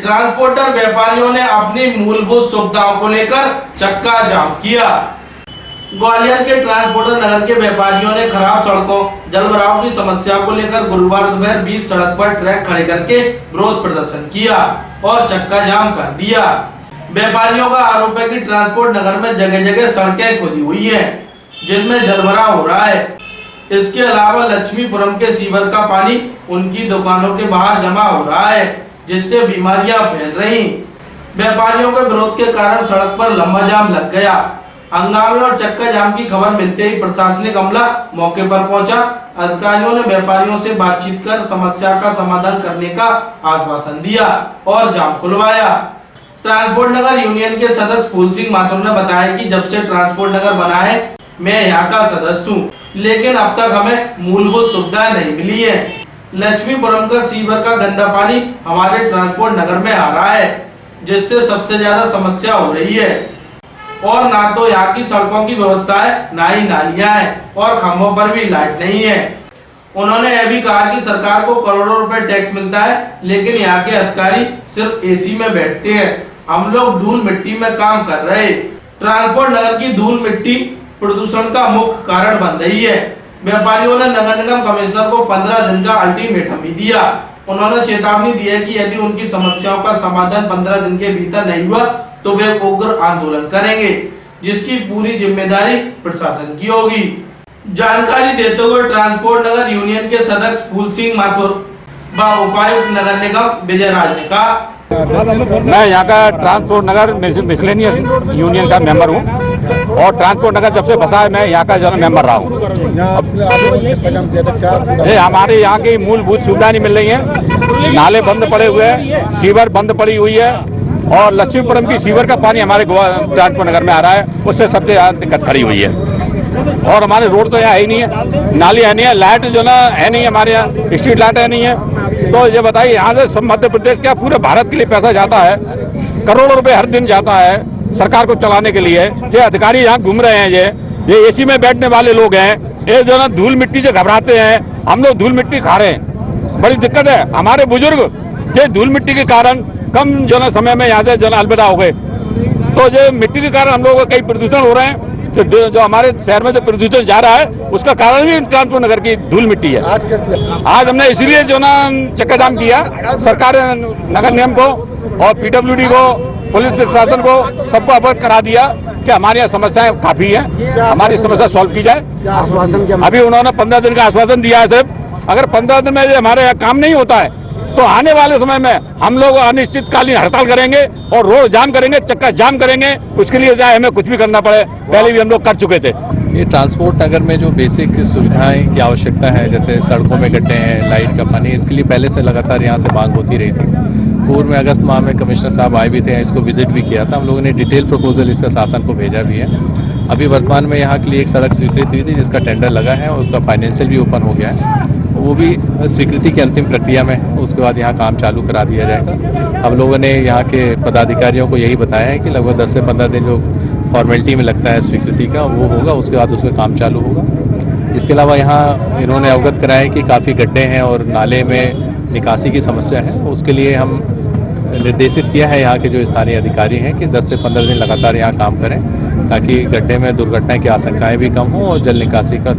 Transporter व्यापारियों ने अपनी मूलभूत सुविधाओं को लेकर चक्का जाम किया। ग्वालियर के ट्रांसपोर्टर नगर के व्यापारियों ने खराब सड़कों, जलभराव की समस्या को लेकर गुरुवार दोपहर 20 सड़क पर ट्रक खड़े करके विरोध प्रदर्शन किया और चक्का जाम कर दिया। व्यापारियों का आरोप है कि ट्रांसपोर्ट नगर में जगह जगह सड़कें खुदी हुई हैं, जिनमें जलभराव हो रहा है। इसके अलावा लक्ष्मीपुरम के सीवर का पानी उनकी दुकानों के बाहर जमा हो रहा है, जिससे बीमारियां फैल रही। व्यापारियों के विरोध के कारण सड़क पर लंबा जाम लग गया। हंगामे और चक्का जाम की खबर मिलते ही प्रशासनिक अमला मौके पर पहुंचा। अधिकारियों ने व्यापारियों से बातचीत कर समस्या का समाधान करने का आश्वासन दिया और जाम खुलवाया। ट्रांसपोर्ट नगर यूनियन के सदस्य फूल सिंह माथुर ने बताया कि जब से ट्रांसपोर्ट नगर बना है, मैं यहाँ का सदस्य हूँ, लेकिन अब तक हमें मूलभूत सुविधाएं नहीं मिली है। लक्ष्मीपुरम का सीवर का गंदा पानी हमारे ट्रांसपोर्ट नगर में आ रहा है, जिससे सबसे ज्यादा समस्या हो रही है। और ना तो यहाँ की सड़कों की व्यवस्था है, ना ही नालियां हैं और खंभों पर भी लाइट नहीं है। उन्होंने यह भी कहा कि सरकार को करोड़ों रुपए टैक्स मिलता है, लेकिन यहाँ के अधिकारी सिर्फ एसी में बैठते हैं। हम लोग धूल मिट्टी में काम कर रहे। ट्रांसपोर्ट नगर की धूल मिट्टी प्रदूषण का मुख्य कारण बन रही है। व्यापारियों ने नगर निगम कमिश्नर को 15 दिन का अल्टीमेटम भी दिया। उन्होंने चेतावनी दी है कि यदि उनकी समस्याओं का समाधान 15 दिन के भीतर नहीं हुआ तो वे उग्र आंदोलन करेंगे, जिसकी पूरी जिम्मेदारी प्रशासन की होगी। जानकारी देते हुए ट्रांसपोर्ट नगर यूनियन के सदस्य फूल सिंह माथुर व उपायुक्त नगर निगम विजय राज ने कहा, मैं यहाँ का ट्रांसपोर्ट नगर मिसलेनियस यूनियन का मेंबर हूँ और ट्रांसपोर्ट नगर जब से बसा है मैं यहाँ का जनरल मेंबर रहा हूँ। हमारे यहाँ की मूलभूत सुविधा नहीं मिल रही है। नाले बंद पड़े हुए हैं, सीवर बंद पड़ी हुई है और लक्ष्मीपुरम की सीवर का पानी हमारे ट्रांसपोर्ट नगर में आ रहा है, उससे सबसे ज्यादा दिक्कत खड़ी हुई है। और हमारे रोड तो यहाँ है ही नहीं है, नाली है नहीं है, लाइट जो ना है नहीं, हमारे यहाँ स्ट्रीट लाइट है नहीं है। तो ये बताइए, यहाँ से सब मध्य प्रदेश क्या पूरे भारत के लिए पैसा जाता है, करोड़ों रुपए हर दिन जाता है सरकार को चलाने के लिए। ये अधिकारी यहाँ घूम रहे हैं, ये एसी में बैठने वाले लोग हैं, ये जो ना धूल मिट्टी से घबराते हैं। हम लोग धूल मिट्टी खा रहे हैं, बड़ी दिक्कत है। हमारे बुजुर्ग ये धूल मिट्टी के कारण कम जो ना समय में यहाँ से जो ना अलविदा हो गए। तो ये मिट्टी के कारण हम लोगों को कई प्रदूषण हो रहे हैं। जो हमारे शहर में जो प्रदूषण जा रहा है उसका कारण भी ट्रांसपोर्ट नगर की धूल मिट्टी है। आज हमने इसलिए जो ना चक्का जाम किया, सरकार नगर निगम को और पीडब्ल्यूडी को, पुलिस प्रशासन को, सबको अवगत करा दिया कि हमारी यहाँ समस्याएं काफी हैं, हमारी समस्या सॉल्व की जाए। अभी उन्होंने 15 दिन का आश्वासन दिया है। सिर्फ अगर 15 दिन में हमारे यहाँ काम नहीं होता है तो आने वाले समय में हम लोग अनिश्चितकालीन हड़ताल करेंगे और रोड जाम करेंगे, चक्का जाम करेंगे। उसके लिए चाहे हमें कुछ भी करना पड़े, पहले भी हम लोग कर चुके थे। ये ट्रांसपोर्ट नगर में जो बेसिक सुविधाएं की आवश्यकता है, जैसे सड़कों में गड्ढे हैं, लाइट का पानी, इसके लिए पहले से लगातार यहाँ से मांग होती रही थी। पूर्व में अगस्त माह में कमिश्नर साहब आए भी थे, इसको विजिट भी किया था। हम लोगों ने डिटेल प्रपोजल इसका शासन को भेजा भी है। अभी वर्तमान में यहाँ के लिए एक सड़क स्वीकृत हुई थी, जिसका टेंडर लगा है और उसका फाइनेंशियल भी ओपन हो गया है, वो भी स्वीकृति की अंतिम प्रक्रिया में है। उसके बाद यहाँ काम चालू करा दिया जाएगा। हम लोगों ने यहाँ के पदाधिकारियों को यही बताया है कि लगभग 10 से 15 दिन जो फॉर्मेलिटी में लगता है स्वीकृति का, वो होगा, उसके बाद उसमें काम चालू होगा। इसके अलावा यहाँ इन्होंने अवगत कराया है कि काफ़ी गड्ढे हैं और नाले में निकासी की समस्या है। उसके लिए हम निर्देशित किया है यहाँ के जो स्थानीय अधिकारी हैं कि 10 से 15 दिन लगातार यहाँ काम करें, ताकि गड्ढे में दुर्घटना की आशंकाएँ भी कम हों और जल निकासी का